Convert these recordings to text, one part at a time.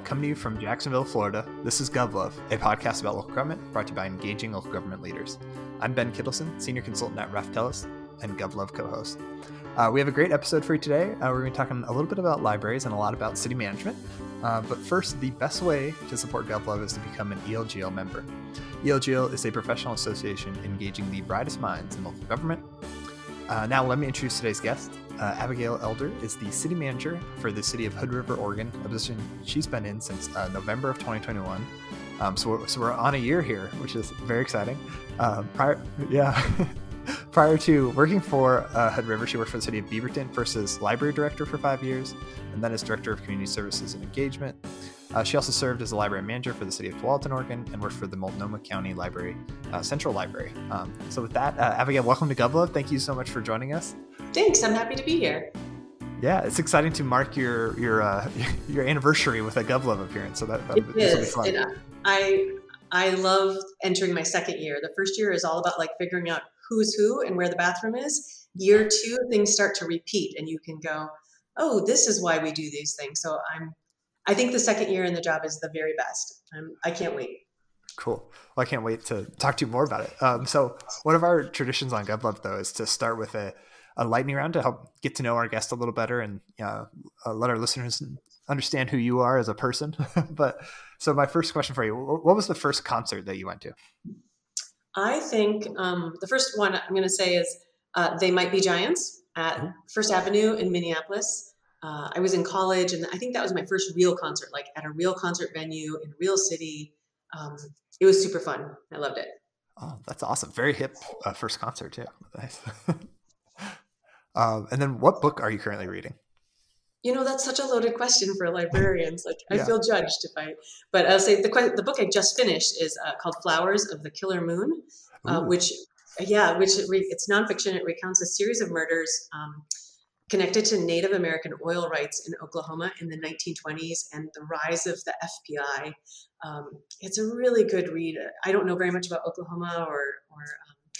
Coming to you from Jacksonville, Florida, this is GovLove, a podcast about local government brought to you by engaging local government leaders. I'm Ben Kittelson, Senior Consultant at Telus and GovLove co-host. We have a great episode for you today. We're going to be talking a little bit about libraries and a lot about city management. But first, the best way to support GovLove is to become an ELGL member. ELGL is a professional association engaging the brightest minds in local government. Now, let me introduce today's guest. Abigail Elder is the city manager for the city of Hood River, Oregon, a position she's been in since November of 2021. So we're on a year here, which is very exciting. Prior to working for Hood River, she worked for the city of Beaverton, first as library director for 5 years, and then as director of community services and engagement. She also served as a library manager for the city of Tualatin, Oregon, and worked for the Multnomah County Library, Central Library. So with that, Abigail, welcome to GovLove. Thank you so much for joining us. Thanks. I'm happy to be here. Yeah, it's exciting to mark your anniversary with a GovLove appearance. So this will be fun. And I love entering my second year. The first year is all about like figuring out who's who and where the bathroom is. Year two, things start to repeat, and you can go, "Oh, this is why we do these things." So I think the second year in the job is the very best. I can't wait. Cool. Well, I can't wait to talk to you more about it. So one of our traditions on GovLove, though, is to start with a lightning round to help get to know our guest a little better and let our listeners understand who you are as a person. So my first question for you, what was the first concert that you went to? I think the first one I'm going to say is They Might Be Giants at First Avenue in Minneapolis. I was in college, and I think that was my first real concert, like at a real concert venue in a real city. It was super fun. I loved it. Oh, that's awesome. Very hip first concert too. Nice. And then what book are you currently reading? You know, that's such a loaded question for librarians. I feel judged but I'll say the book I just finished is called Flowers of the Killer Moon, which it's nonfiction. It recounts a series of murders connected to Native American oil rights in Oklahoma in the 1920s and the rise of the FBI. It's a really good read. I don't know very much about Oklahoma or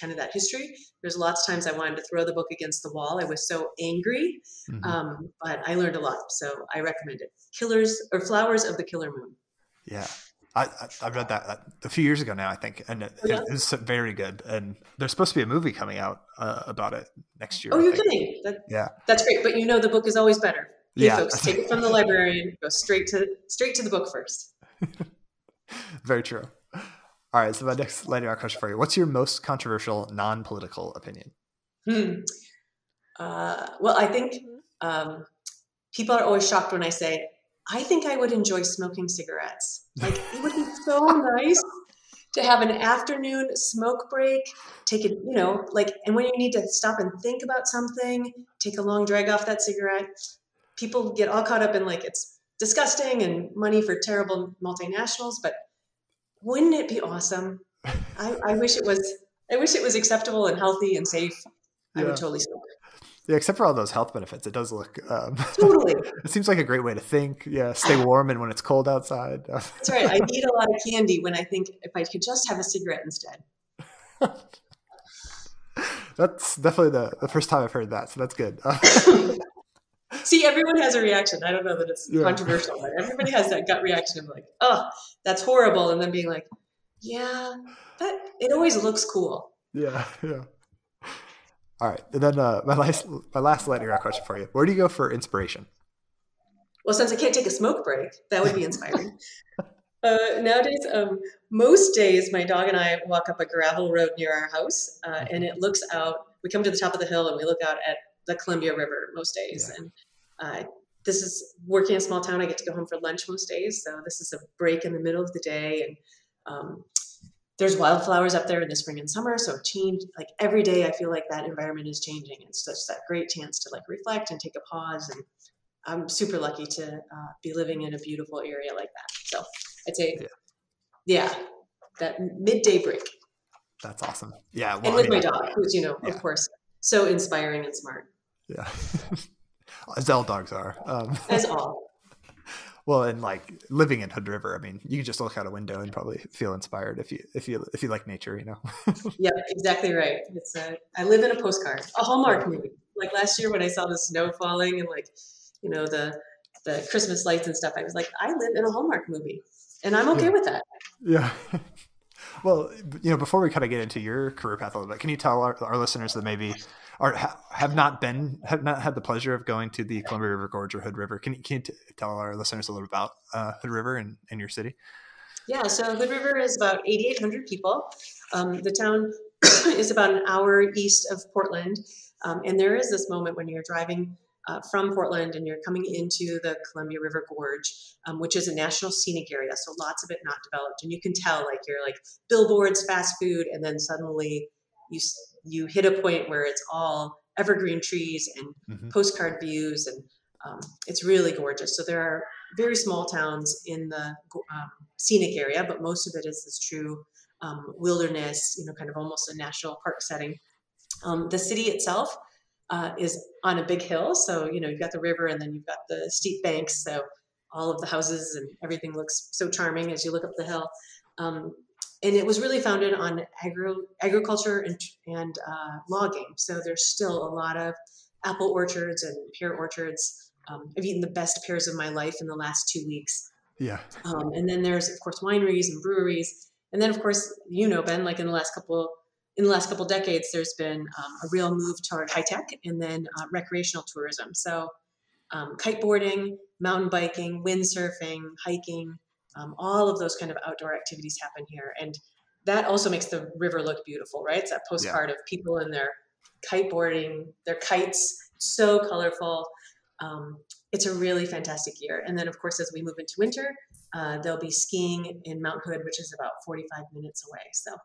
kind of that history. There's lots of times I wanted to throw the book against the wall. I was so angry, but I learned a lot. So I recommend it. Flowers of the Killer Moon. Yeah. I've read that a few years ago now, I think, and it's very good. And there's supposed to be a movie coming out about it next year. Oh, you're kidding? That's great. But the book is always better. Folks, take it from the librarian. Go straight to the book first. Very true. All right. So my next lightning round question for you: what's your most controversial non-political opinion? Well, I think people are always shocked when I say, I think I would enjoy smoking cigarettes. Like, it would be so nice to have an afternoon smoke break, take it, and when you need to stop and think about something, take a long drag off that cigarette. People get all caught up in it's disgusting and money for terrible multinationals, but wouldn't it be awesome? I wish it was acceptable and healthy and safe. I would totally smoke. Yeah, except for all those health benefits, it does look totally. It seems like a great way to think. Yeah, stay warm and when it's cold outside. That's right. I eat a lot of candy when I think if I could just have a cigarette instead. That's definitely the first time I've heard that, so that's good. See, everyone has a reaction. I don't know that it's controversial, but everybody has that gut reaction of oh, that's horrible, and then being like, yeah, it always looks cool. Yeah. All right, and then my last lightning round question for you: where do you go for inspiration? Well, since I can't take a smoke break, that would be inspiring. Nowadays, most days, my dog and I walk up a gravel road near our house, and it looks out. We come to the top of the hill, and we look out at the Columbia River most days. Yeah. And this is working in a small town. I get to go home for lunch most days, so this is a break in the middle of the day, and there's wildflowers up there in the spring and summer. So every day I feel like that environment is changing. It's just that great chance to reflect and take a pause. And I'm super lucky to be living in a beautiful area like that. So I'd say, that midday break. That's awesome. Yeah. Well, and with my dog, who's, of course, so inspiring and smart. Yeah. As all dogs are. As all. Well, and living in Hood River, I mean, you can just look out a window and probably feel inspired if you like nature, Yeah, exactly right. It's I live in a postcard, a Hallmark movie. Like last year when I saw the snow falling and the the Christmas lights and stuff. I was like, I live in a Hallmark movie, and I'm okay with that. Yeah. Well, before we kind of get into your career path a little bit, can you tell our listeners that maybe have not had the pleasure of going to the Columbia River Gorge or Hood River? Can you tell our listeners a little about Hood River and your city? Yeah, so Hood River is about 8,800 people. The town is about an hour east of Portland. And there is this moment when you're driving from Portland and you're coming into the Columbia River Gorge, which is a national scenic area. So lots of it not developed. And you can tell, like, you're like billboards, fast food, and then suddenly you hit a point where it's all evergreen trees and postcard views. And it's really gorgeous. So there are very small towns in the scenic area, but most of it is this true wilderness, kind of almost a national park setting. The city itself is on a big hill. So, you've got the river and then you've got the steep banks. So all of the houses and everything looks so charming as you look up the hill. And it was really founded on agriculture and logging. So there's still a lot of apple orchards and pear orchards. I've eaten the best pears of my life in the last 2 weeks. Yeah. And then there's, of course, wineries and breweries. And then, of course, Ben, like in the last couple decades, there's been a real move toward high tech and then recreational tourism. So kiteboarding, mountain biking, windsurfing, hiking, all of those kind of outdoor activities happen here. And that also makes the river look beautiful, right? It's that postcard of people in their kiteboarding, their kites, so colorful. It's a really fantastic year. And then, of course, as we move into winter, there'll be skiing in Mount Hood, which is about 45 minutes away. So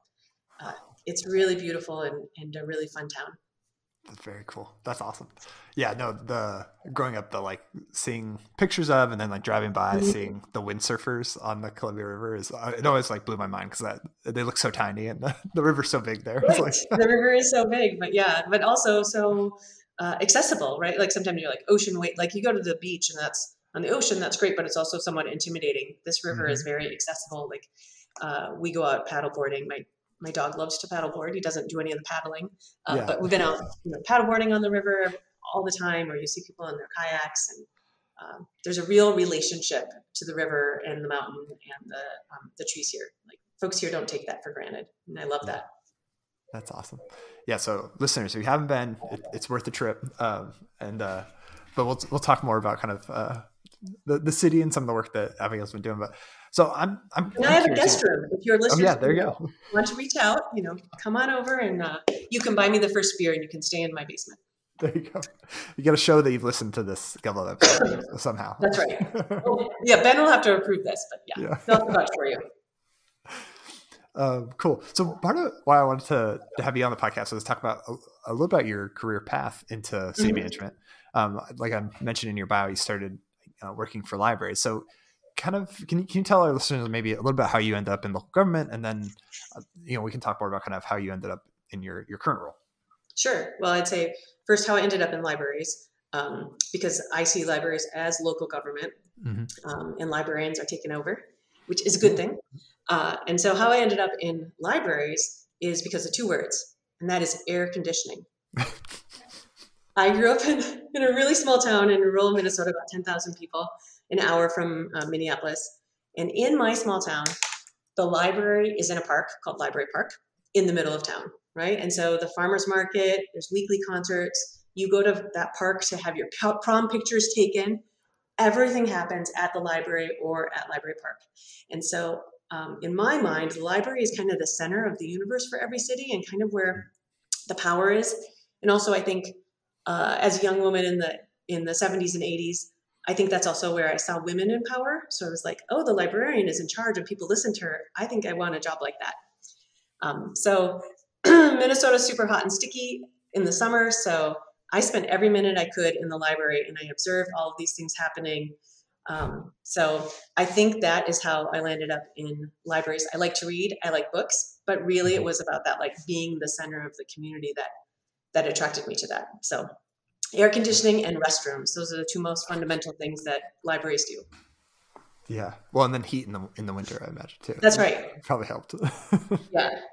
it's really beautiful and a really fun town. That's very cool. That's awesome. Yeah, no, growing up, seeing pictures of and then like driving by, seeing the windsurfers on the Columbia River it always like blew my mind because they look so tiny and the river's so big there. Right. It's The river is so big, but also so accessible, right? Like sometimes you're like ocean weight, like you go to the beach and that's on the ocean, that's great, but it's also somewhat intimidating. This river is very accessible. Like we go out paddleboarding. My dog loves to paddleboard. He doesn't do any of the paddling, but we've been out paddleboarding on the river all the time, or you see people in their kayaks, and there's a real relationship to the river and the mountain and the trees here. Like folks here don't take that for granted, and I love that. That's awesome. Yeah. So listeners, if you haven't been, it's worth the trip. But we'll talk more about kind of the city and some of the work that Abigail's been doing. But so I'm and I have a guest room. If your listeners there you go. Want to reach out, come on over and you can buy me the first beer and you can stay in my basement. There you go. You got to show that you've listened to this GovLove episode somehow. That's right. Ben will have to approve this, but he'll have to vouch for you. Cool. So part of why I wanted to have you on the podcast was talk about a little about your career path into city management. Like I mentioned in your bio, you started working for libraries. So kind of, can you tell our listeners maybe a little bit how you ended up in local government, and then we can talk more about kind of how you ended up in your current role. Sure. Well, I'd say first how I ended up in libraries, because I see libraries as local government, and librarians are taken over, which is a good thing. And so how I ended up in libraries is because of two words, and that is air conditioning. I grew up in a really small town in rural Minnesota, about 10,000 people, an hour from Minneapolis. And in my small town, the library is in a park called Library Park in the middle of town, right? And so the farmer's market, there's weekly concerts. You go to that park to have your prom pictures taken. Everything happens at the library or at Library Park. And so in my mind, the library is kind of the center of the universe for every city and kind of where the power is. And also, I think as a young woman in the 70s and 80s, I think that's also where I saw women in power. So I was like, oh, the librarian is in charge and people listen to her. I think I want a job like that. So Minnesota's super hot and sticky in the summer. So I spent every minute I could in the library and I observed all of these things happening. So I think that is how I landed up in libraries. I like to read, I like books, but really it was about that, like being the center of the community that attracted me to that. So air conditioning and restrooms, those are the two most fundamental things that libraries do. Yeah. Well, and then heat in the winter, I imagine too. That's right. Probably helped.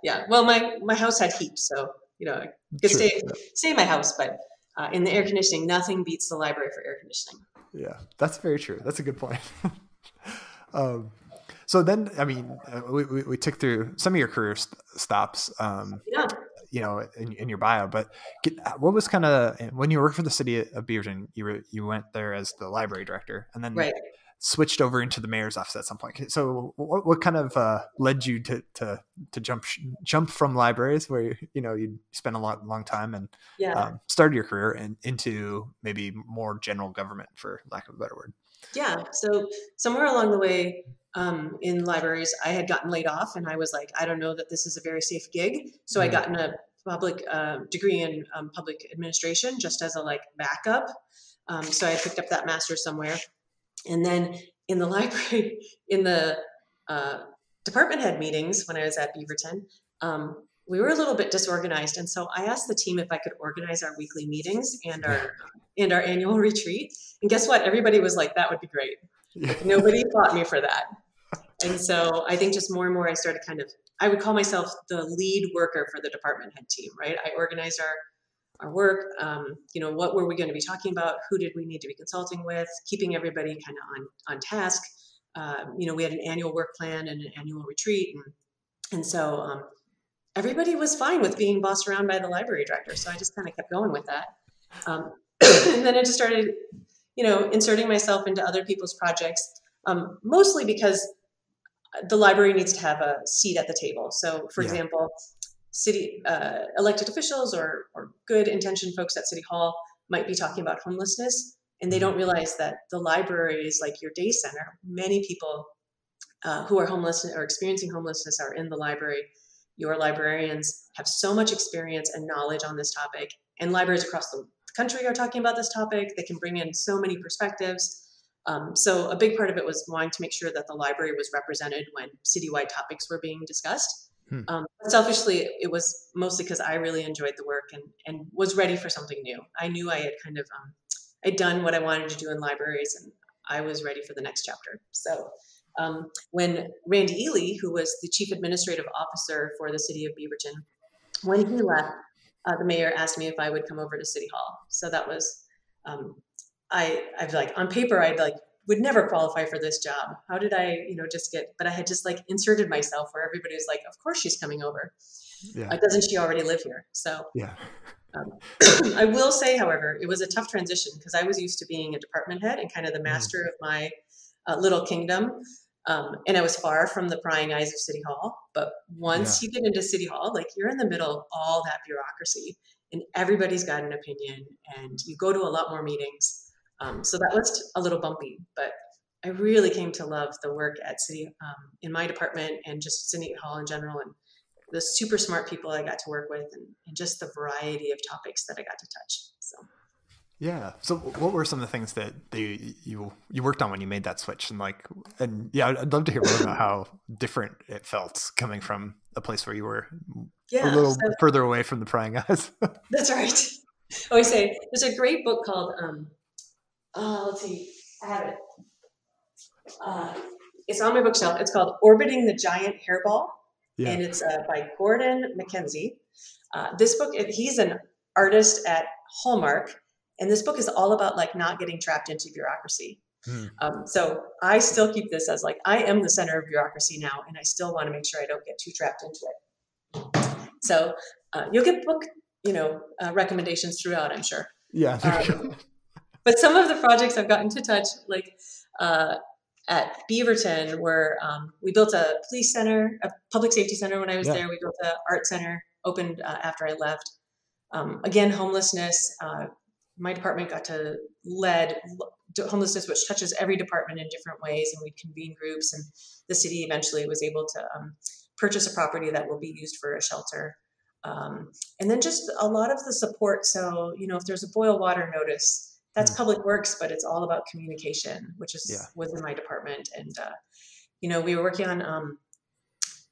Yeah. Well, my house had heat, so I could stay in my house, but in the air conditioning, nothing beats the library for air conditioning. Yeah, that's very true. That's a good point. So then, I mean, we took through some of your career stops, Yeah. In your bio, but what was kind of, when you worked for the city of Beaverton, you went there as the library director and then Right. switched over into the mayor's office at some point. So what kind of led you to jump from libraries where, you spent a long time and started your career into maybe more general government, for lack of a better word? Yeah. So somewhere along the way, in libraries, I had gotten laid off, and I was like, I don't know that this is a very safe gig. So I got a public degree in public administration just as a backup. So I picked up that master's somewhere, and then in the library, in the department head meetings when I was at Beaverton, we were a little bit disorganized, and so I asked the team if I could organize our weekly meetings and our annual retreat. And guess what? Everybody was like, "That would be great." Like, nobody fought me for that. And so I think just more and more I started I would call myself the lead worker for the department head team, right? I organized our work, what were we going to be talking about? Who did we need to be consulting with? Keeping everybody kind of on task. We had an annual work plan and an annual retreat. And so everybody was fine with being bossed around by the library director. So I just kind of kept going with that. And then I just started, inserting myself into other people's projects, mostly because the library needs to have a seat at the table. So, for example, city elected officials or good intentioned folks at City Hall might be talking about homelessness, and they don't realize that the library is like your day center. Many people who are homeless or experiencing homelessness are in the library. Your librarians have so much experience and knowledge on this topic, and libraries across the country are talking about this topic. They can bring in so many perspectives. So a big part of it was wanting to make sure that the library was represented when citywide topics were being discussed. Selfishly, it was mostly because I really enjoyed the work and was ready for something new. I knew I had I'd done what I wanted to do in libraries, and I was ready for the next chapter. So when Randy Ely, who was the chief administrative officer for the city of Beaverton, when he left, the mayor asked me if I would come over to City Hall. So that was, I've on paper, would never qualify for this job. How did I, but I had just inserted myself where everybody was like, of course she's coming over. Yeah. Doesn't she already live here? So yeah. I will say, however, it was a tough transition because I was used to being a department head and kind of the master of my little kingdom. And I was far from the prying eyes of City Hall. But once you get into City Hall, you're in the middle of all that bureaucracy and everybody's got an opinion and you go to a lot more meetings. So that was a little bumpy, but I really came to love the work at City, in my department and just City Hall in general, and the super smart people I got to work with and just the variety of topics that I got to touch. So. Yeah. So what were some of the things that you worked on when you made that switch? And I'd love to hear more about how different it felt coming from a place where you were a little further away from the prying eyes. That's right. I always say there's a great book called, let's see, I have it. It's on my bookshelf. It's called Orbiting the Giant Hairball. Yeah. And it's by Gordon Mackenzie. This book, he's an artist at Hallmark. And this book is all about not getting trapped into bureaucracy. So I still keep this as I am the center of bureaucracy now, and I still want to make sure I don't get too trapped into it. So you'll get book, recommendations throughout, I'm sure. Yeah. But some of the projects I've gotten to touch, at Beaverton, where we built a police center, a public safety center when I was there. We built an art center, opened after I left. Again, homelessness. My department got to lead homelessness, which touches every department in different ways, and we'd convene groups, and the city eventually was able to purchase a property that will be used for a shelter. And then just a lot of the support. So, if there's a boil water notice, that's public works, but it's all about communication, which is within my department. And, we were working on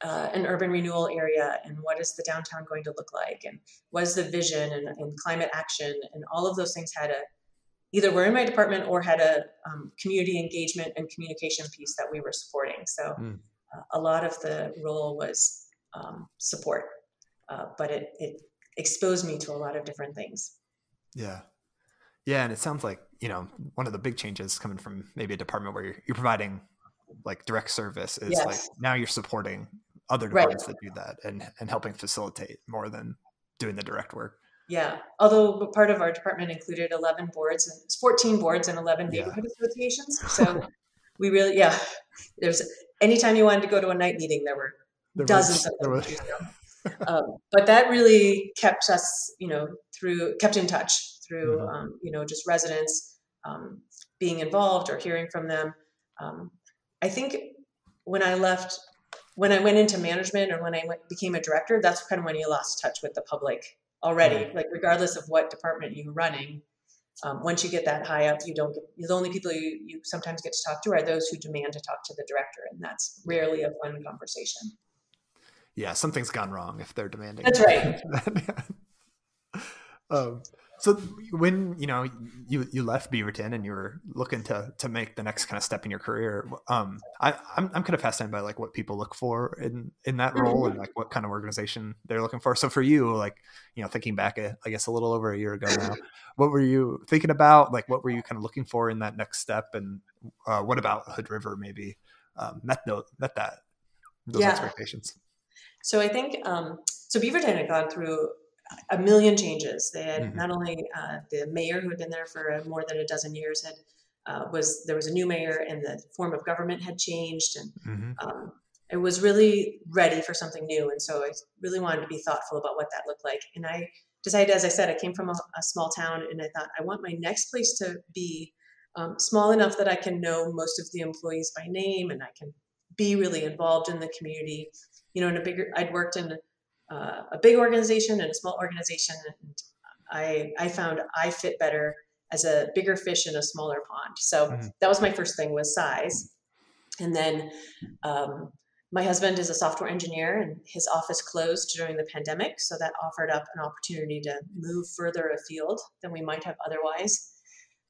an urban renewal area and what is the downtown going to look like and what is the vision and climate action, and all of those things had either were in my department or had a community engagement and communication piece that we were supporting. So a lot of the role was support, but it exposed me to a lot of different things. Yeah. Yeah, and it sounds like, one of the big changes coming from maybe a department where you're providing like direct service is like Yes. now you're supporting other Right. departments that do that and helping facilitate more than doing the direct work. Yeah. Although part of our department included 11 boards and 14 boards and 11 Yeah. neighborhood associations. So we really, there's anytime you wanted to go to a night meeting, there were dozens of them to choose from. But that really kept us, kept in touch through, just residents being involved or hearing from them. I think when I went into management or when I became a director, that's kind of when you lost touch with the public already. Like regardless of what department you're running, once you get that high up, the only people you sometimes get to talk to are those who demand to talk to the director, and that's rarely a fun conversation. Yeah, something's gone wrong if they're demanding. That's right. So when you left Beaverton and you were looking to make the next kind of step in your career, I'm kind of fascinated by like what people look for in that role and like what kind of organization they're looking for. So for you, like thinking back, I guess a little over a year ago now, what were you thinking about? Like what were you kind of looking for in that next step, and what about Hood River maybe met those expectations? So I think so Beaverton had gone through a million changes. They had not only the mayor who had been there for more than a dozen years there was a new mayor, and the form of government had changed, and it was really ready for something new. And so I really wanted to be thoughtful about what that looked like. And I decided, as I said, I came from a small town, and I thought I want my next place to be small enough that I can know most of the employees by name, and I can be really involved in the community. I'd worked in a big organization and a small organization, and I found I fit better as a bigger fish in a smaller pond. So that was my first thing, was size. And then my husband is a software engineer, and his office closed during the pandemic. So that offered up an opportunity to move further afield than we might have otherwise.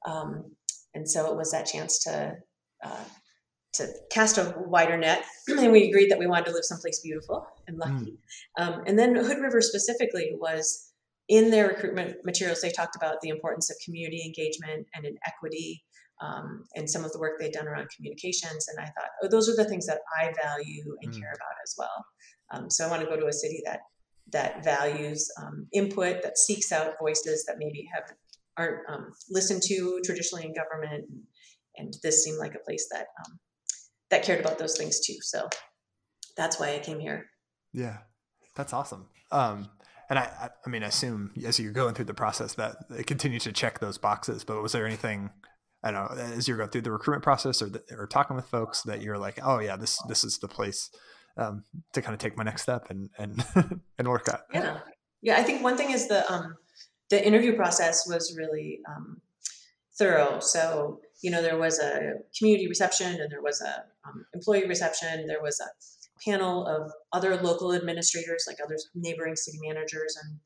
And so it was that chance to cast a wider net, and we agreed that we wanted to live someplace beautiful and lucky. And then Hood River specifically was in their recruitment materials. They talked about the importance of community engagement and inequity, and some of the work they'd done around communications. And I thought, those are the things that I value and care about as well. So I want to go to a city that values input, that seeks out voices that maybe aren't listened to traditionally in government. And this seemed like a place that cared about those things too. So that's why I came here. Yeah, that's awesome. And I mean, I assume as you're going through the process that it continues to check those boxes, but was there anything, I don't know, as you're going through the recruitment process or talking with folks that you're like, oh yeah, this is the place to kind of take my next step and work at? Yeah. I think one thing is the interview process was really thorough. So, there was a community reception, and there was a employee reception. There was a panel of other local administrators, like other neighboring city managers and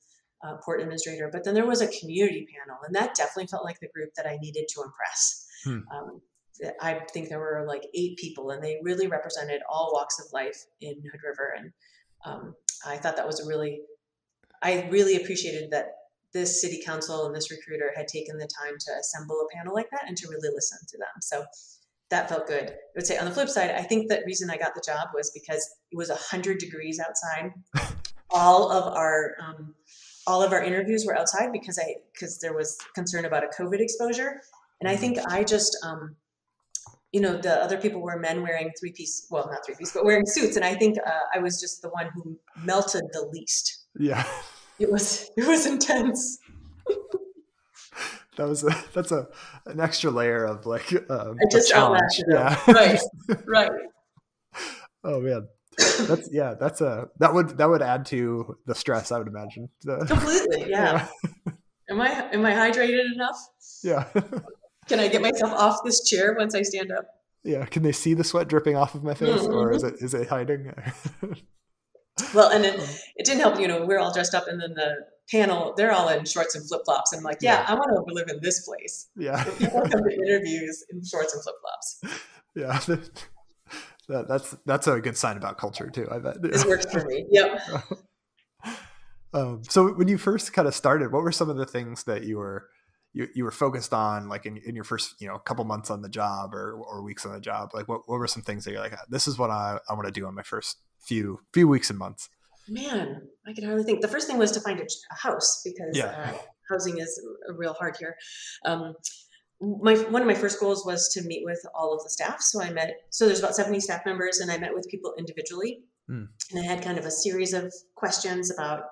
port administrator. But then there was a community panel, and that definitely felt like the group that I needed to impress. I think there were like 8 people, and they really represented all walks of life in Hood River. And I thought that was I really appreciated that this city council and this recruiter had taken the time to assemble a panel like that and to really listen to them. So that felt good. I would say on the flip side, I think the reason I got the job was because it was 100 degrees outside. All of our interviews were outside because there was concern about a COVID exposure. And I think I just, the other people were men wearing not 3-piece, but wearing suits. And I think I was just the one who melted the least. Yeah. It was intense. That's an extra layer of like I just challenge. Yeah. Right. Oh man. That would add to the stress, I would imagine. Completely. Yeah. Am I hydrated enough? Yeah. Can I get myself off this chair once I stand up? Yeah. Can they see the sweat dripping off of my face, or is it hiding? Well, and then it didn't help, we're all dressed up, and then the panel, they're all in shorts and flip-flops. And I'm like, I want to live in this place. Yeah. If people come to interviews in shorts and flip-flops. Yeah. That's a good sign about culture too, I bet. This works for me. Yep. So when you first kind of started, what were some of the things that you were you were focused on, like in your first, couple months on the job or weeks on the job? Like what were some things that you're like, this is what I want to do on my first few weeks and months? Man, I can hardly think. The first thing was to find a house because Yeah. housing is real hard here. One of my first goals was to meet with all of the staff. So there's about 70 staff members, and I met with people individually. And I had kind of a series of questions about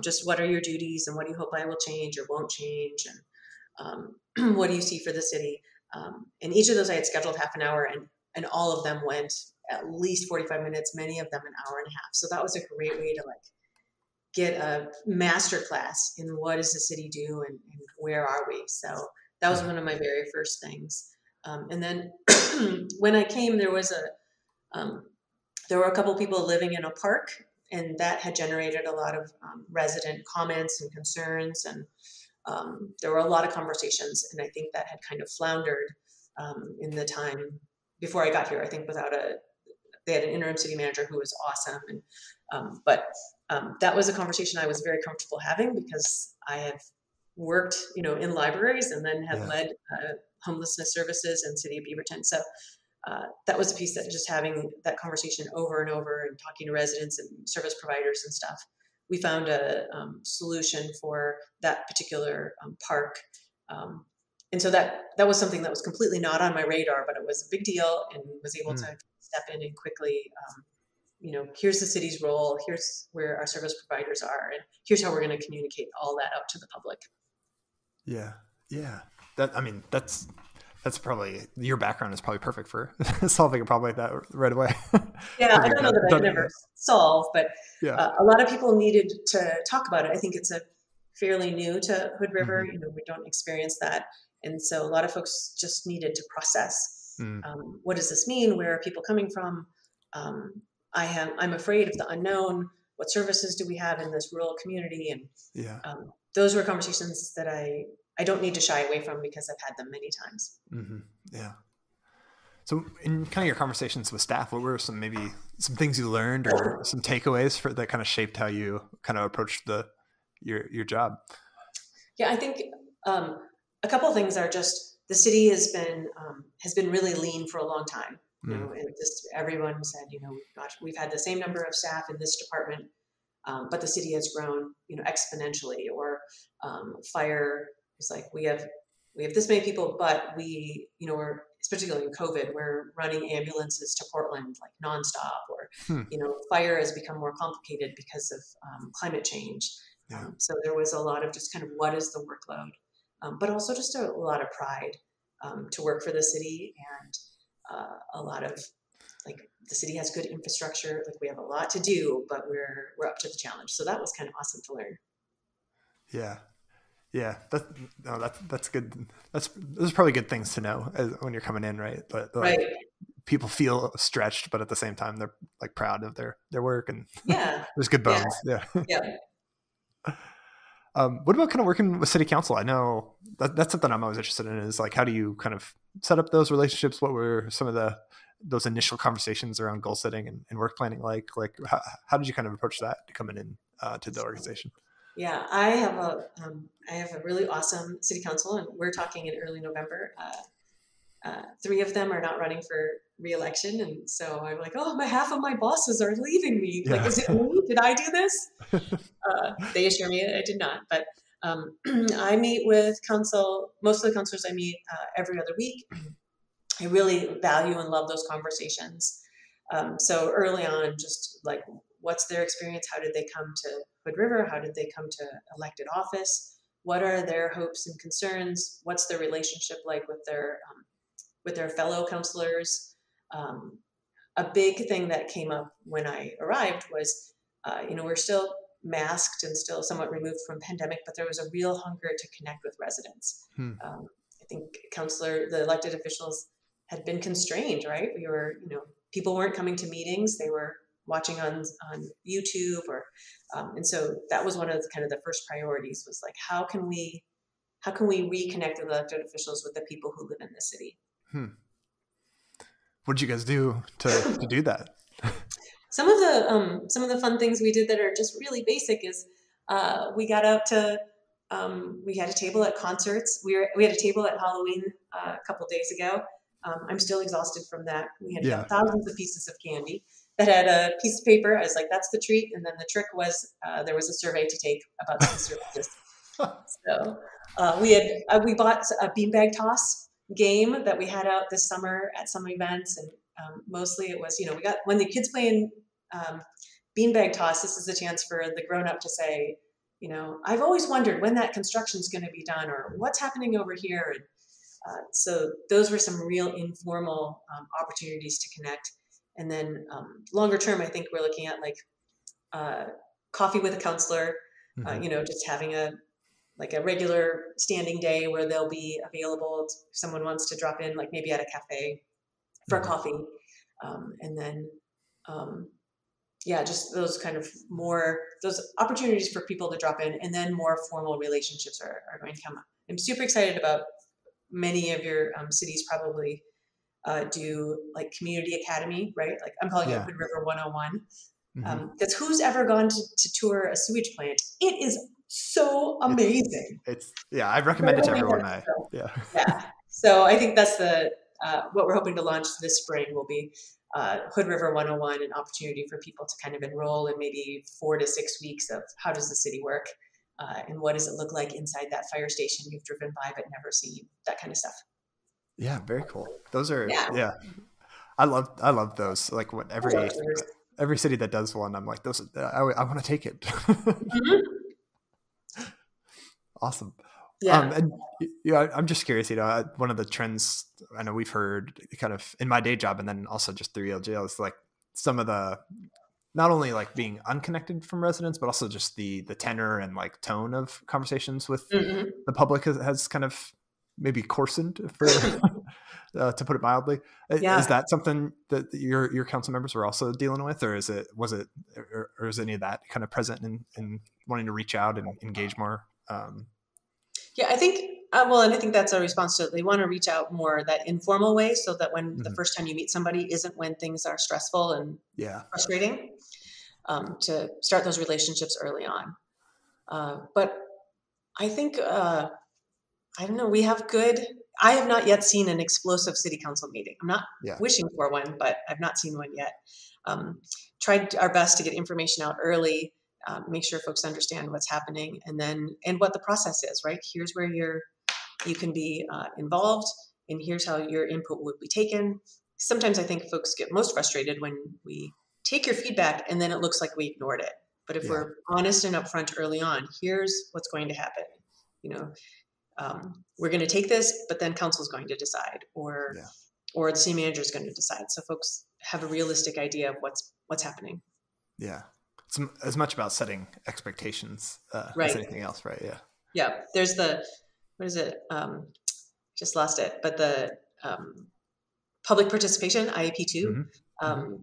just what are your duties and what do you hope I will change or won't change, and what do you see for the city. And each of those I had scheduled half an hour, and all of them went at least 45 minutes, many of them an hour and a half. So that was a great way to get a master class in what does the city do and where are we. So that was one of my very first things. And then when I came, there were a couple people living in a park, and that had generated a lot of resident comments and concerns. And there were a lot of conversations, and I think that had kind of floundered in the time before I got here. I think they had an interim city manager who was awesome. But that was a conversation I was very comfortable having because I have worked, in libraries and then have led homelessness services in City of Beaverton. So that was a piece that just having that conversation over and over and talking to residents and service providers and stuff, we found a solution for that particular park. And so that was something that was completely not on my radar, but it was a big deal, and was able to step in and quickly, here's the city's role, here's where our service providers are, and here's how we're going to communicate all that out to the public. Yeah. Yeah. That's probably, your background is probably perfect for solving a problem like that right away. Yeah, I don't know that I can ever solve, but a lot of people needed to talk about it. I think it's fairly new to Hood River. We don't experience that. And so a lot of folks just needed to process, what does this mean? Where are people coming from? I'm afraid of the unknown. What services do we have in this rural community? And those were conversations that I don't need to shy away from because I've had them many times. Mm-hmm. Yeah. So in kind of your conversations with staff, what were some things you learned or some takeaways that kind of shaped how you kind of approached your job? Yeah, I think a couple of things are just the city has been really lean for a long time. And just everyone said, gosh, we've had the same number of staff in this department, but the city has grown, exponentially. Or fire is like we have this many people, but we're particularly in COVID, we're running ambulances to Portland like nonstop. Or fire has become more complicated because of climate change. So there was a lot of just kind of what is the workload, but also just a lot of pride to work for the city, and a lot of the city has good infrastructure. Like we have a lot to do, but we're up to the challenge. So that was kind of awesome to learn. Yeah. Yeah. That's good. Those are probably good things to know when you're coming in, right? But people feel stretched, but at the same time, they're proud of their work, and there's good bones. Yeah. What about kind of working with city council? I know that's something I'm always interested in, is how do you kind of set up those relationships? What were some of those initial conversations around goal setting and work planning like? How did you kind of approach that coming in to the organization? Yeah, I have a really awesome city council, and we're talking in early November. 3 of them are not running for re-election, and so I'm like, half of my bosses are leaving me. Is it me? Did I do this? They assure me I did not, but I meet with council. Most of the councilors I meet every other week. I really value and love those conversations. So early on, just what's their experience? How did they come to Hood River? How did they come to elected office? What are their hopes and concerns? What's their relationship like with their fellow councilors? A big thing that came up when I arrived was, we're still masked and still somewhat removed from pandemic, but there was a real hunger to connect with residents. I think the elected officials had been constrained, right? We were, people weren't coming to meetings. They were watching on YouTube and so that was one of the first priorities was how can we reconnect with elected officials with the people who live in the city? What did you guys do to do that? Some of the fun things we did that are just really basic is we got out to We had a table at concerts. We had a table at Halloween a couple days ago. I'm still exhausted from that. We had thousands of pieces of candy that had a piece of paper. I was like, that's the treat. And then the trick was there was a survey to take about the services. So we bought a beanbag toss game that we had out this summer at some events. And mostly it was, we got, when the kids play in beanbag toss, this is a chance for the grown-up to say, I've always wondered when that construction is going to be done or what's happening over here. And so those were some real informal opportunities to connect. And then longer term, I think we're looking at like coffee with a counselor, just having a regular standing day where they'll be available if someone wants to drop in, like maybe at a cafe for coffee. And then, just those kind of those opportunities for people to drop in, and then more formal relationships are going to come up. I'm super excited about many of your cities probably do like community academy, right? Like I'm calling it Hood River 101. Because who's ever gone to tour a sewage plant? It is so amazing. I've recommended to everyone. So I think that's what we're hoping to launch this spring will be Hood River 101, an opportunity for people to kind of enroll in maybe 4 to 6 weeks of how does the city work and what does it look like inside that fire station you've driven by but never seen, that kind of stuff. Yeah, very cool. Those are I love those. Like what every city that does one, I'm like those. I want to take it. Awesome. Yeah. I'm just curious, one of the trends I know we've heard kind of in my day job and then also just through ELGL is like some of the, not only like being unconnected from residents, but also just the tenor and like tone of conversations with the public has kind of maybe coarsened for, to put it mildly. Is that something that your council members were also dealing with, or is any of that kind of present in wanting to reach out and engage more? I think, and I think that's a response to it. They want to reach out more that informal way so that when the first time you meet somebody isn't when things are stressful and frustrating, to start those relationships early on. But I think, I don't know, I have not yet seen an explosive city council meeting. I'm not wishing for one, but I've not seen one yet. Tried our best to get information out early, make sure folks understand what's happening and what the process is, right? Here's where you can be involved, and here's how your input would be taken. Sometimes I think folks get most frustrated when we take your feedback and then it looks like we ignored it. But if we're honest and upfront early on, here's what's going to happen. We're going to take this, but then council's going to decide, or the city manager is going to decide. So folks have a realistic idea of what's happening. Yeah. It's as much about setting expectations as anything else, right? Yeah. Yeah. There's what is it? Just lost it. But the public participation, IAP2,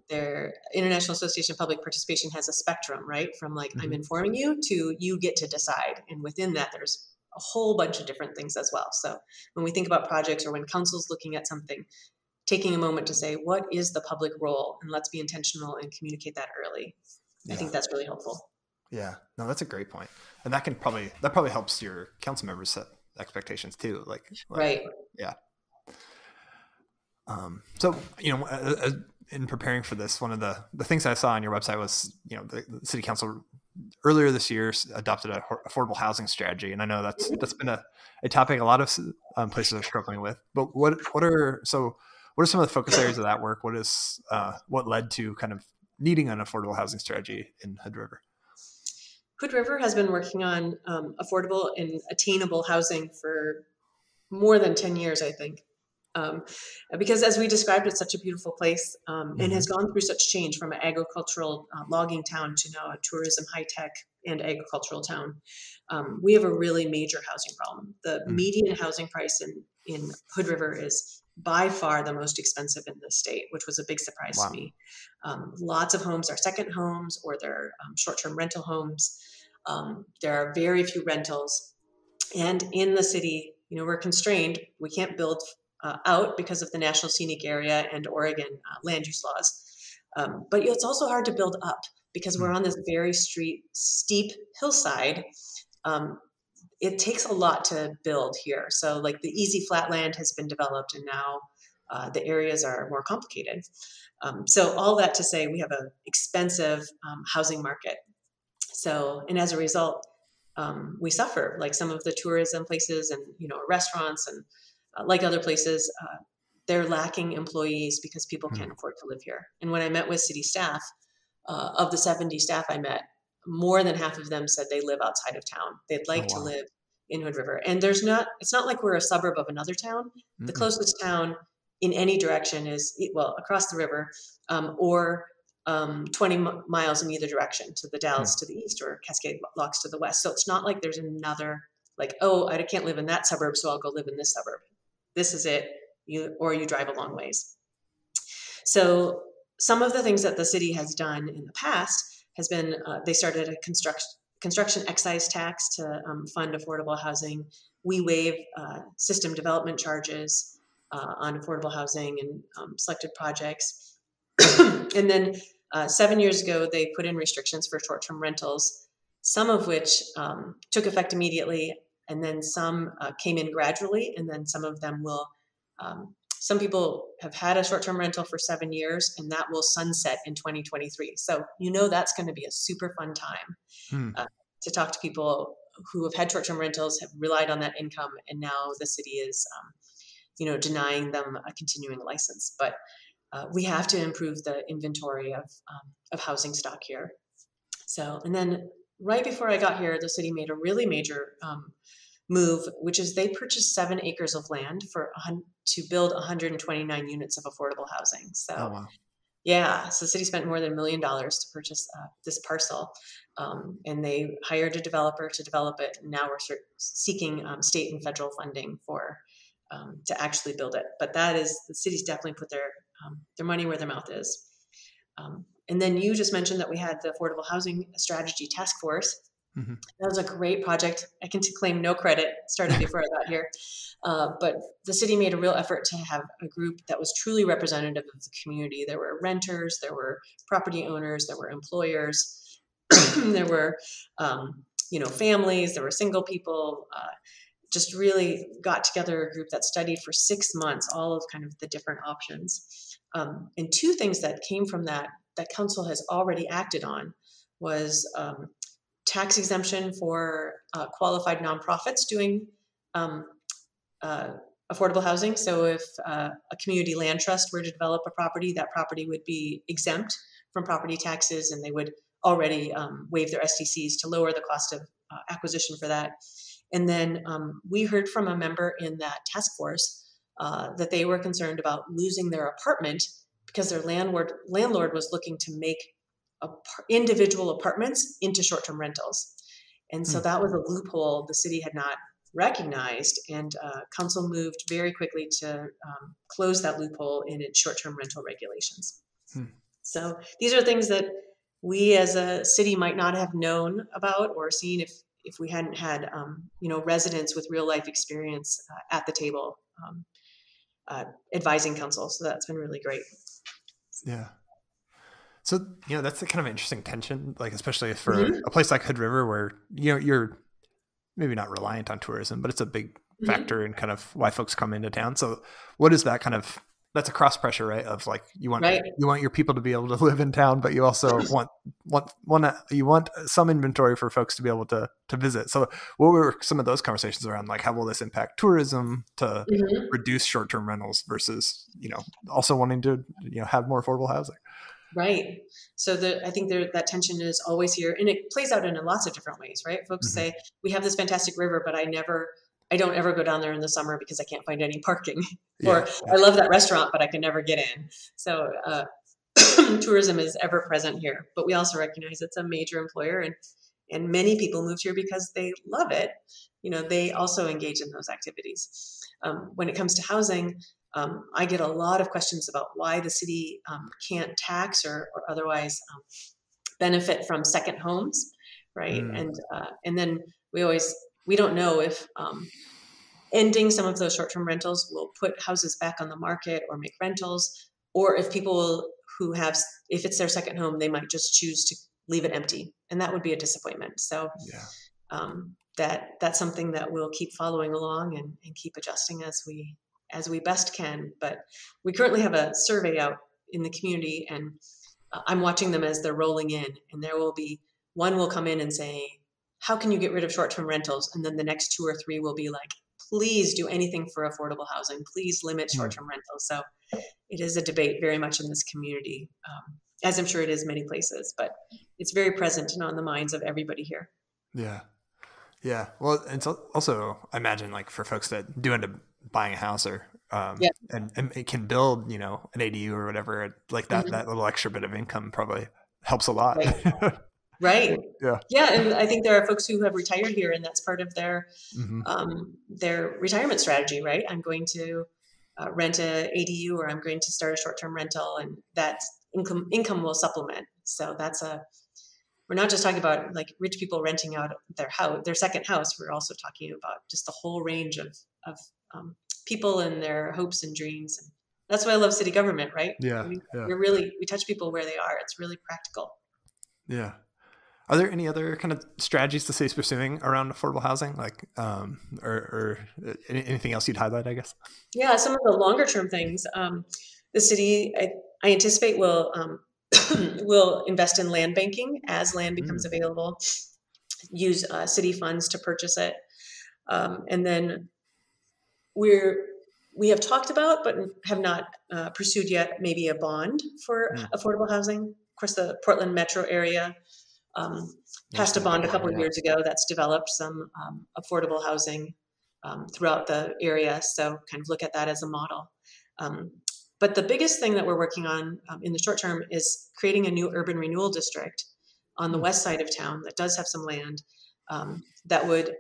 their International Association of Public Participation has a spectrum, right? From like, I'm informing you to you get to decide. And within that, there's a whole bunch of different things as well. So when we think about projects or when council's looking at something, taking a moment to say, what is the public role? And let's be intentional and communicate that early. I think that's really helpful. Yeah, no, that's a great point. And that probably helps your council members set expectations too. Right. Yeah. So, in preparing for this, one of the things I saw on your website was, the city council earlier this year adopted an affordable housing strategy. And I know that's been a topic a lot of places are struggling with, but what are some of the focus areas of that work? What led to kind of needing an affordable housing strategy in Hood River? Hood River has been working on affordable and attainable housing for more than 10 years, I think. Because as we described, it's such a beautiful place and has gone through such change from an agricultural logging town to now a tourism, high-tech, and agricultural town. We have a really major housing problem. The median housing price in Hood River is by far the most expensive in the state, which was a big surprise to me. Lots of homes are second homes or they're short-term rental homes. There are very few rentals. And in the city, we're constrained. We can't build out because of the National Scenic Area and Oregon land use laws. But it's also hard to build up because we're on this very steep hillside. it takes a lot to build here. So like the easy flatland has been developed, and now the areas are more complicated. So all that to say, we have an expensive housing market. So, and as a result, we suffer. Like some of the tourism places and, restaurants and like other places, they're lacking employees because people can't afford to live here. And when I met with city staff, of the 70 staff I met, more than half of them said they live outside of town. They'd like to live in Hood River. And it's not like we're a suburb of another town. Mm-mm. The closest town in any direction is, across the river, or 20 miles in either direction, to the Dalles to the east or Cascade Locks to the west. So it's not like there's another, like, oh, I can't live in that suburb, so I'll go live in this suburb. This is it. You drive a long ways. So some of the things that the city has done in the past has been, they started a construction excise tax to fund affordable housing. We waive system development charges on affordable housing and selected projects. And then 7 years ago, they put in restrictions for short-term rentals, some of which took effect immediately, and then some came in gradually, and then some of them will. Some people have had a short-term rental for 7 years, and that will sunset in 2023. So that's going to be a super fun time to talk to people who have had short-term rentals, have relied on that income, and now the city is, denying them a continuing license. But we have to improve the inventory of housing stock here. So, and then right before I got here, the city made a really major move, which is they purchased 7 acres of land to build 129 units of affordable housing. So, so the city spent more than $1 million to purchase this parcel, and they hired a developer to develop it. And now we're seeking state and federal funding to actually build it. But the city's definitely put their money where their mouth is. And then you just mentioned that we had the Affordable Housing Strategy Task Force. Mm-hmm. That was a great project. I can claim no credit. It started before I got here. But the city made a real effort to have a group that was truly representative of the community. There were renters, there were property owners, there were employers, there were, families, there were single people, just really got together a group that studied for 6 months all of kind of the different options. And 2 things that came from that council has already acted on was tax exemption for qualified nonprofits doing affordable housing. So if a community land trust were to develop a property, that property would be exempt from property taxes, and they would already waive their STCs to lower the cost of acquisition for that. And then we heard from a member in that task force that they were concerned about losing their apartment because their landlord was looking to make individual apartments into short-term rentals. And so that was a loophole the city had not recognized, and council moved very quickly to close that loophole in its short-term rental regulations. So these are things that we as a city might not have known about or seen if we hadn't had residents with real life experience at the table advising council. So that's been really great. Yeah. So, that's the kind of interesting tension, like, especially for a place like Hood River where, you're maybe not reliant on tourism, but it's a big factor in kind of why folks come into town. So what is that kind of, that's a cross pressure, right? Of like, you want your people to be able to live in town, but you also want some inventory for folks to be able to visit. So what were some of those conversations around, like, how will this impact tourism to reduce short-term rentals versus, also wanting to, have more affordable housing? Right. So I think that tension is always here, and it plays out in lots of different ways, right? Folks say, we have this fantastic river, but I don't ever go down there in the summer because I can't find any parking. Or I love that restaurant, but I can never get in. So tourism is ever present here, but we also recognize it's a major employer, and many people moved here because they love it. They also engage in those activities. When it comes to housing, I get a lot of questions about why the city can't tax or otherwise benefit from second homes, right? And then we don't know if ending some of those short-term rentals will put houses back on the market or make rentals, or if people if it's their second home, they might just choose to leave it empty, and that would be a disappointment. So that's something that we'll keep following along and keep adjusting as we best can. But we currently have a survey out in the community, and I'm watching them as they're rolling in, and there will be one will come in and say, how can you get rid of short-term rentals? And then the next 2 or 3 will be like, please do anything for affordable housing. Please limit short-term rentals. So it is a debate very much in this community, as I'm sure it is many places, but it's very present and on the minds of everybody here. Yeah. Yeah. Well, it's also, I imagine, like for folks that do end up buying a house or, and it can build, an ADU or whatever, like that, that little extra bit of income probably helps a lot. Right. Right. Yeah. Yeah. And I think there are folks who have retired here, and that's part of their retirement strategy, right? I'm going to rent a ADU, or I'm going to start a short-term rental, and that income will supplement. So we're not just talking about like rich people renting out their house, their second house. We're also talking about just the whole range of people and their hopes and dreams. And that's why I love city government, right? Yeah. We touch people where they are. It's really practical. Yeah. Are there any other kind of strategies the city's pursuing around affordable housing, like, or anything else you'd highlight, I guess? Yeah, some of the longer term things. The city, I anticipate will invest in land banking as land becomes available. Use city funds to purchase it, and then we have talked about but have not pursued yet maybe a bond for affordable housing. Of course, the Portland metro area passed a bond a couple of years ago that's developed some affordable housing throughout the area. So kind of look at that as a model. But the biggest thing that we're working on in the short term is creating a new urban renewal district on the west side of town that does have some land that would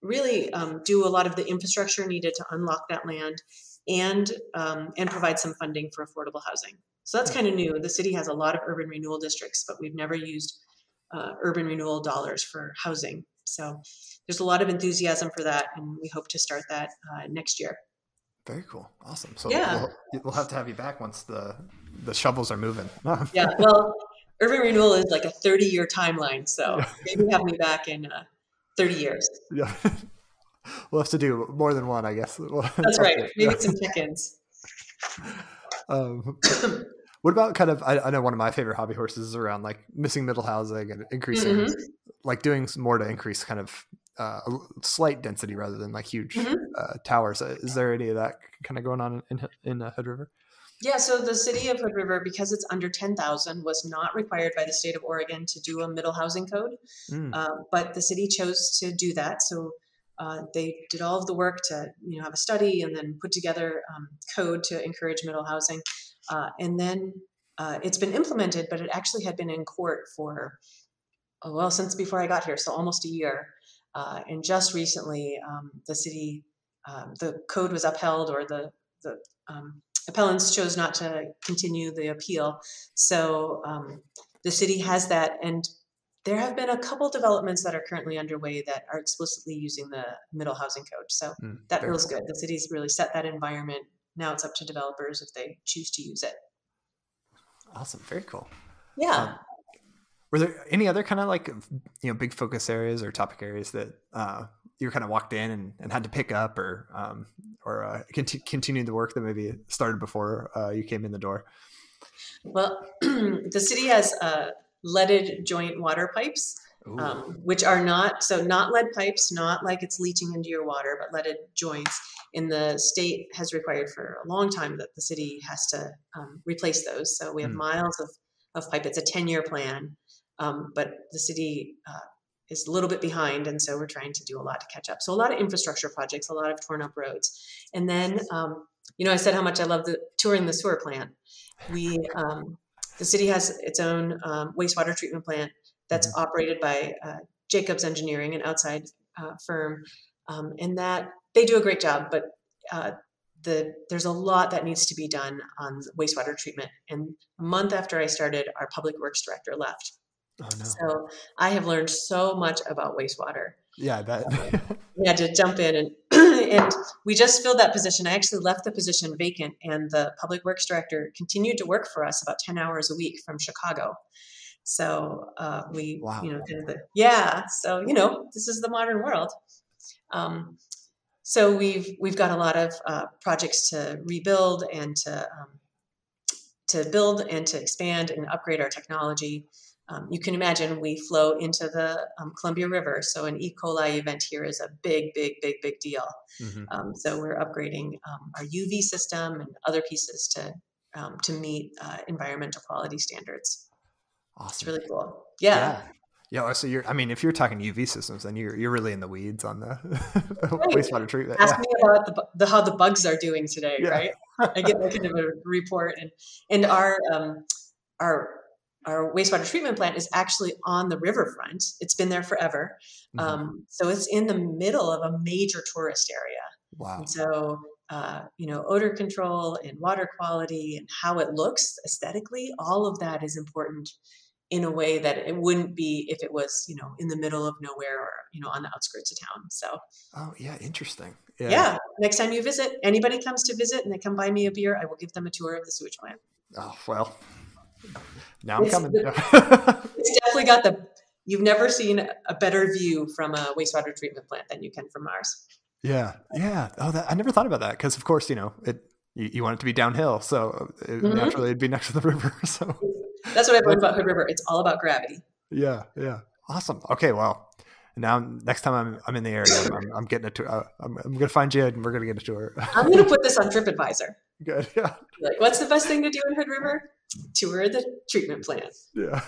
really do a lot of the infrastructure needed to unlock that land and provide some funding for affordable housing. So that's kind of new. The city has a lot of urban renewal districts, but we've never used urban renewal dollars for housing. So there's a lot of enthusiasm for that, and we hope to start that next year. Very cool. Awesome. So we'll have to have you back once the shovels are moving. Yeah. Well, urban renewal is like a 30-year timeline. So maybe have me back in 30 years. Yeah. We'll have to do more than one, I guess. That's right. Maybe some chickens. What about kind of, I know one of my favorite hobby horses is around like missing middle housing and increasing, like doing more to increase kind of a slight density rather than like huge towers. Is there any of that kind of going on in Hood River? Yeah, so the city of Hood River, because it's under 10,000, was not required by the state of Oregon to do a middle housing code. But the city chose to do that. So they did all of the work to have a study and then put together code to encourage middle housing. And then it's been implemented, but it actually had been in court for, since before I got here, so almost a year. And just recently, the city, the code was upheld, or the appellants chose not to continue the appeal. So the city has that, and there have been a couple developments that are currently underway that are explicitly using the middle housing code. So that feels good. The city's really set that environment. Now it's up to developers if they choose to use it. Awesome. Very cool. Yeah. Were there any other kind of like, big focus areas or topic areas that you kind of walked in and had to pick up or continue the work that maybe started before you came in the door? Well, the city has leaded joint water pipes, which are not lead pipes, not like it's leaching into your water, but leaded joints. And the state has required for a long time that the city has to replace those. So we have miles of pipe. It's a 10-year plan, but the city is a little bit behind, and so we're trying to do a lot to catch up. So a lot of infrastructure projects, a lot of torn up roads. And then, I said how much I love touring the sewer plant. The city has its own wastewater treatment plant that's operated by Jacobs Engineering, an outside firm, and that they do a great job. But there's a lot that needs to be done on wastewater treatment. And a month after I started, our public works director left. Oh, no. So I have learned so much about wastewater. Yeah, I bet. We had to jump in and we just filled that position. I actually left the position vacant, and the public works director continued to work for us about 10 hours a week from Chicago. So we, Wow. So this is the modern world. So we've got a lot of projects to rebuild and to build and to expand and upgrade our technology. You can imagine we flow into the Columbia River, so an E. coli event here is a big, big, big, big deal. Mm-hmm. So we're upgrading our UV system and other pieces to meet environmental quality standards. Awesome. It's really cool. Yeah. Yeah. So if you're talking UV systems, then you're really in the weeds on the Right. wastewater treatment. Ask me about how the bugs are doing today, Yeah. right? I get kind of a report, and our wastewater treatment plant is actually on the riverfront. It's been there forever. Mm-hmm. So it's in the middle of a major tourist area. Wow. And so, odor control and water quality and how it looks aesthetically, all of that is important in a way that it wouldn't be if it was, in the middle of nowhere or, on the outskirts of town. So. Oh, yeah. Interesting. Yeah. Next time you visit, anybody comes to visit and they come buy me a beer, I will give them a tour of the sewage plant. Oh, well, now I'm coming. It's definitely got you've never seen a better view from a wastewater treatment plant than you can from ours. Yeah. Yeah. Oh, I never thought about that. Cause of course, you want it to be downhill. So naturally it'd be next to the river. So that's what I've learned about Hood River. It's all about gravity. Yeah. Yeah. Awesome. Okay. Well, now next time I'm in the area, I'm getting a tour. I'm going to find you and we're going to get a tour. I'm going to put this on TripAdvisor. Good. Yeah. Like, what's the best thing to do in Hood River? Tour the treatment plant. Yeah.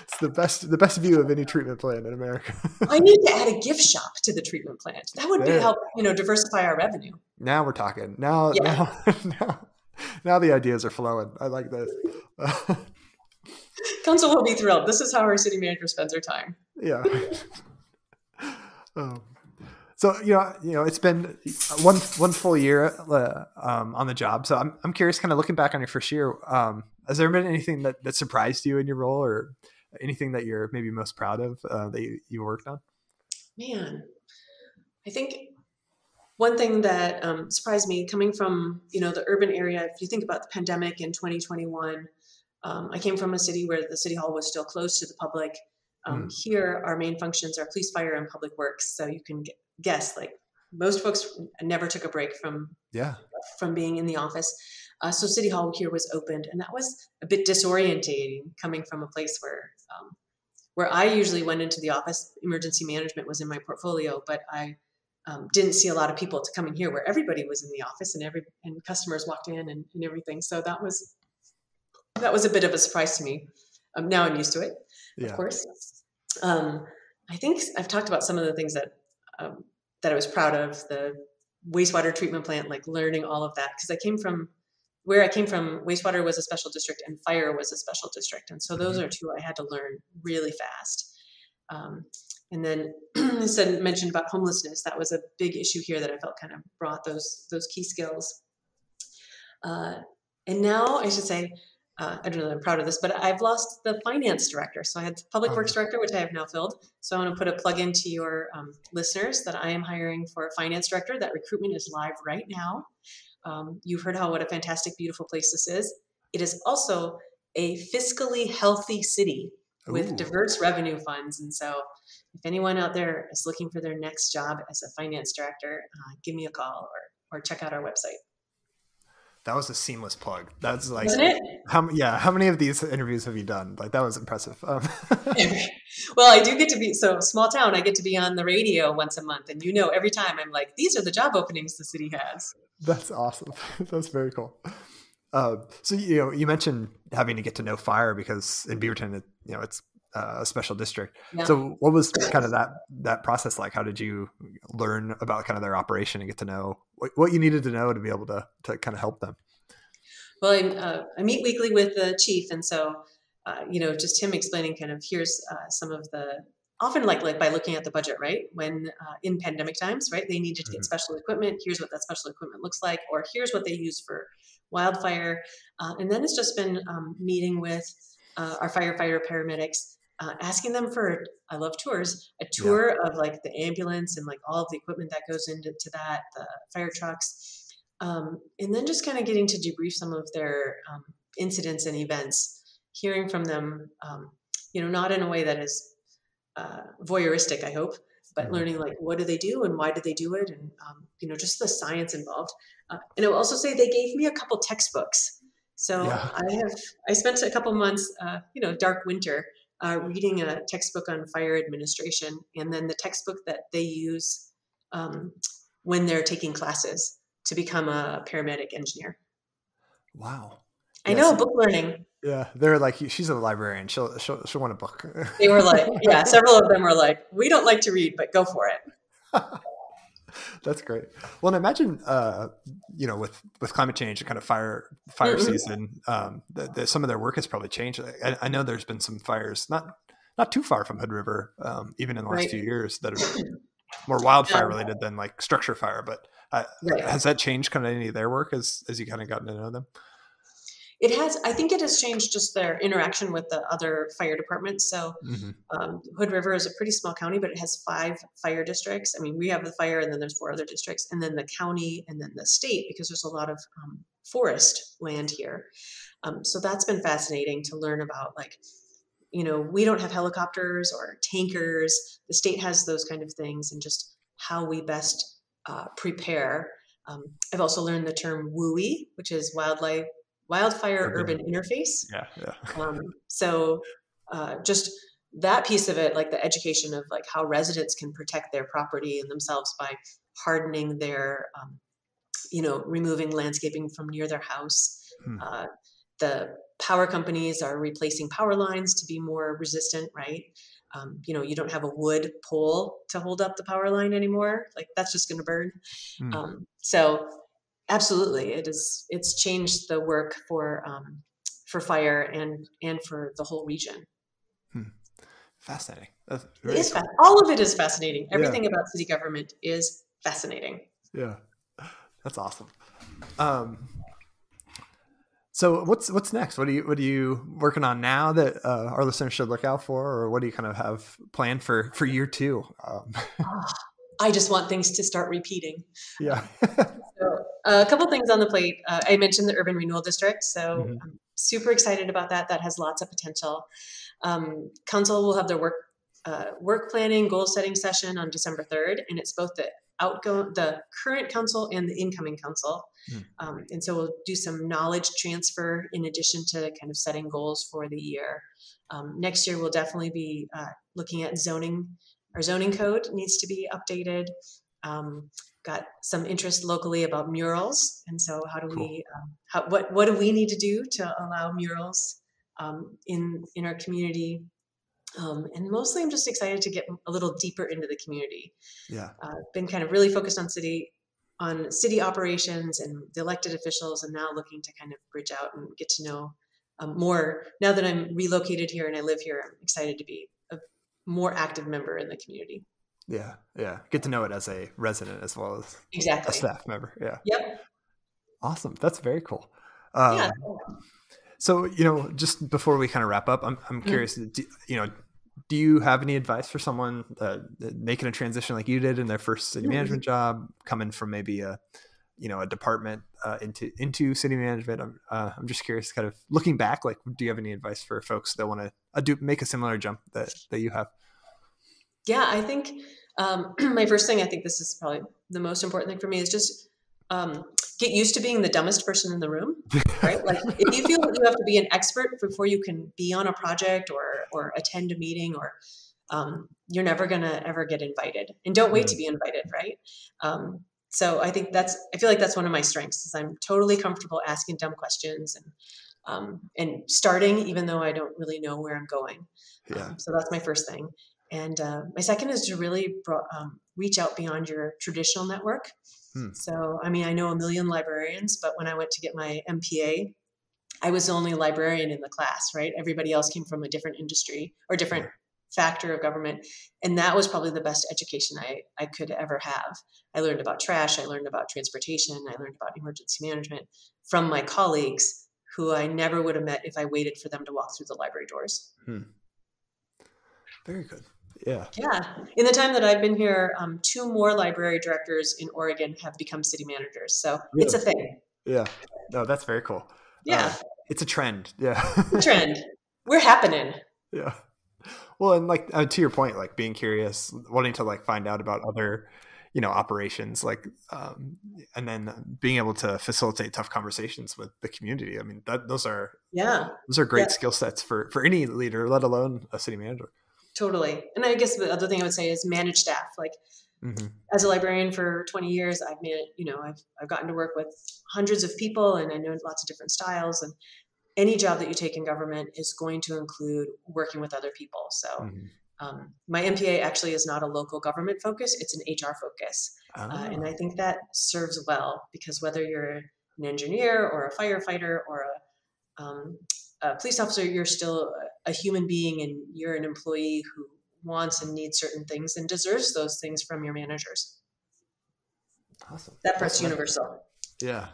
It's the best view of any treatment plant in America. I need to add a gift shop to the treatment plant. That would help, diversify our revenue. Now we're talking. Now the ideas are flowing. I like this. Council will be thrilled. This is how our city manager spends her time. Yeah. So it's been one full year on the job. So I'm curious, kind of looking back on your first year. Has there been anything that surprised you in your role, or anything that you're maybe most proud of that you worked on? Man, I think one thing that surprised me coming from the urban area. If you think about the pandemic in 2021, I came from a city where the city hall was still closed to the public. Here, our main functions are police, fire, and public works. So you can guess, like, most folks never took a break from being in the office. So City Hall here was opened, and that was a bit disorientating coming from a place where I usually went into the office. Emergency management was in my portfolio, but I didn't see a lot of people to come in here where everybody was in the office and customers walked in and everything. So that was a bit of a surprise to me. Now I'm used to it, of course. I think I've talked about some of the things that I was proud of. The wastewater treatment plant, like learning all of that, because where I came from, wastewater was a special district and fire was a special district. And so those are two I had to learn really fast. And then mentioned about homelessness. That was a big issue here that I felt kind of brought those key skills. And now I should say, I don't know that I'm proud of this, but I've lost the finance director. So I had the public works director, which I have now filled. So I want to put a plug into your listeners that I am hiring for a finance director. That recruitment is live right now. You've heard what a fantastic, beautiful place this is. It is also a fiscally healthy city with diverse revenue funds. And so if anyone out there is looking for their next job as a finance director, give me a call or check out our website. That was a seamless plug. That's like, wasn't it? How many of these interviews have you done? Like, that was impressive. Well, I do get to be, so small town, I get to be on the radio once a month. And every time I'm like, these are the job openings the city has. That's awesome. That's very cool. So, you mentioned having to get to know fire because in Beaverton, it's a special district. Yeah. So what was kind of that process like? How did you learn about kind of their operation and get to know what you needed to know to be able to kind of help them? Well, I meet weekly with the chief. And so, just him explaining kind of, here's some of the, often like by looking at the budget, right? When in pandemic times, right, they needed to get special equipment. Here's what that special equipment looks like, or here's what they use for wildfire. And then it's just been meeting with our firefighter paramedics, asking them for, I love tours, a tour of like the ambulance and like all of the equipment that goes into that, the fire trucks. And then just kind of getting to debrief some of their incidents and events, hearing from them, not in a way that is voyeuristic, I hope, but learning like, what do they do and why do they do it? And, just the science involved. And I will also say they gave me a couple textbooks. So I spent a couple months, dark winter, reading a textbook on fire administration, and then the textbook that they use when they're taking classes to become a paramedic engineer. Wow. I know, book learning. Yeah, they're like, she's a librarian. She'll want a book. They were like, several of them were like, we don't like to read, but go for it. That's great. Well, and I imagine, with climate change and kind of fire season, some of their work has probably changed. I know there's been some fires not too far from Hood River, even in the last few years, that are more wildfire related than like structure fire. But has that changed kind of any of their work as you kind of gotten to know them? It has. I think it has changed just their interaction with the other fire departments. So Hood River is a pretty small county, but it has 5 fire districts. I mean, we have the fire, and then there's 4 other districts, and then the county, and then the state, because there's a lot of forest land here. So that's been fascinating to learn about. Like, we don't have helicopters or tankers. The state has those kind of things, and just how we best prepare. I've also learned the term WUI, which is Wildfire Urban Interface. So just that piece of it, like the education of like how residents can protect their property and themselves by hardening their, removing landscaping from near their house. The power companies are replacing power lines to be more resistant, right? You don't have a wood pole to hold up the power line anymore. Like that's just going to burn. So absolutely, it's changed the work for fire and for the whole region. Fascinating. All of it is fascinating. Everything about city government is fascinating. Yeah, that's awesome. So what's next? What are you working on now that our listeners should look out for, or what do you kind of have planned for year 2? I just want things to start repeating. Yeah. So a couple things on the plate. I mentioned the Urban Renewal District, so I'm super excited about that. That has lots of potential. Council will have their work planning, goal setting session on December 3rd, and it's both the current council and the incoming council. And so we'll do some knowledge transfer in addition to kind of setting goals for the year. Next year, we'll definitely be looking at zoning. Our zoning code needs to be updated. Got some interest locally about murals, and so how do we, what do we need to do to allow murals in our community? And mostly, I'm just excited to get a little deeper into the community. Been kind of really focused on city operations and the elected officials, and now looking to kind of bridge out and get to know more. Now that I'm relocated here and I live here, I'm excited to be a more active member in the community. Yeah. Get to know it as a resident as well as a staff member. Yeah. Yep. Awesome. That's very cool. Yeah. So, just before we kind of wrap up, I'm curious, do you have any advice for someone making a transition like you did in their first city management job, coming from maybe a department into city management? I'm just curious, kind of looking back, like, do you have any advice for folks that want to make a similar jump that you have? Yeah, I think my first thing, I think this is probably the most important thing for me, is just get used to being the dumbest person in the room, right? Like if you feel that you have to be an expert before you can be on a project or attend a meeting, or you're never going to ever get invited, and don't wait to be invited, right? So I think I feel like that's one of my strengths, is I'm totally comfortable asking dumb questions and starting, even though I don't really know where I'm going. So that's my first thing. And my second is to really reach out beyond your traditional network. So, I mean, I know a million librarians, but when I went to get my MPA, I was the only librarian in the class, right? Everybody else came from a different industry or different factor of government. And that was probably the best education I could ever have. I learned about trash. I learned about transportation. I learned about emergency management from my colleagues who I never would have met if I waited for them to walk through the library doors. Very good. Yeah. In the time that I've been here, 2 more library directors in Oregon have become city managers. So it's a thing. Yeah. No, that's very cool. Yeah. It's a trend. Yeah. Trend. We're happening. Yeah. Well, and like to your point, like being curious, wanting to like find out about other, operations, like, and then being able to facilitate tough conversations with the community. I mean, those are Yeah. great skill sets for any leader, let alone a city manager. Totally. And I guess the other thing I would say is manage staff. Like as a librarian for 20 years, I've gotten to work with hundreds of people, and I know lots of different styles, and any job that you take in government is going to include working with other people. So my MPA actually is not a local government focus. It's an HR focus. And I think that serves well, because whether you're an engineer or a firefighter or a police officer, you're still a human being, and you're an employee who wants and needs certain things and deserves those things from your managers. Awesome. That part's universal. Yeah.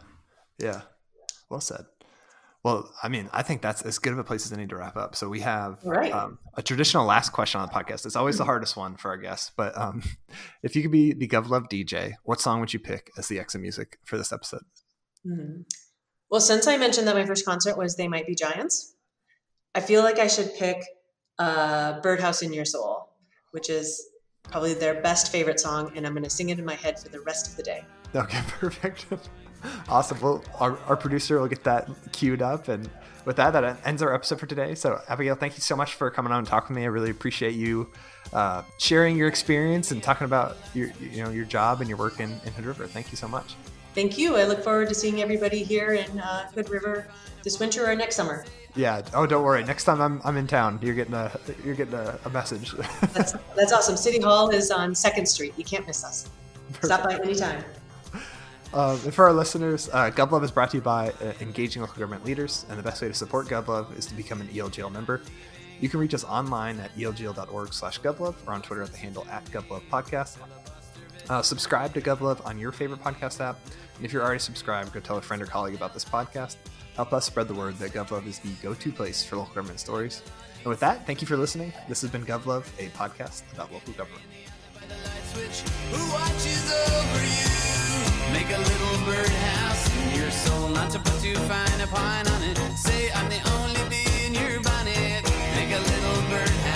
Yeah. Well said. Well, I mean, I think that's as good of a place as any to wrap up. So we have a traditional last question on the podcast. It's always the hardest one for our guests. But if you could be the GovLove DJ, what song would you pick as the exit music for this episode? Well, since I mentioned that my first concert was They Might Be Giants, I feel like I should pick Birdhouse in Your Soul, which is probably their best favorite song. And I'm going to sing it in my head for the rest of the day. Okay, perfect. Awesome. Well, our producer will get that queued up. And with that ends our episode for today. So Abigail, thank you so much for coming on and talking with me. I really appreciate you sharing your experience and talking about your job and your work in Hood River. Thank you so much. Thank you. I look forward to seeing everybody here in Hood River this winter or next summer. Yeah. Oh, don't worry. Next time I'm in town, you're getting a message. That's awesome. City Hall is on 2nd Street. You can't miss us. Perfect. Stop by anytime. And for our listeners, GovLove is brought to you by Engaging Local Government Leaders, and the best way to support GovLove is to become an ELGL member. You can reach us online at elgl.org/GovLove or on Twitter at the handle @GovLovePodcast. Subscribe to GovLove on your favorite podcast app. And if you're already subscribed, go tell a friend or colleague about this podcast. Help us spread the word that GovLove is the go-to place for local government stories. And with that, thank you for listening. This has been GovLove, a podcast about local government. Who watches over you? Make a little birdhouse in your soul, not to put too fine a pine on it. Say I'm the only bee in your bonnet. Make a little birdhouse.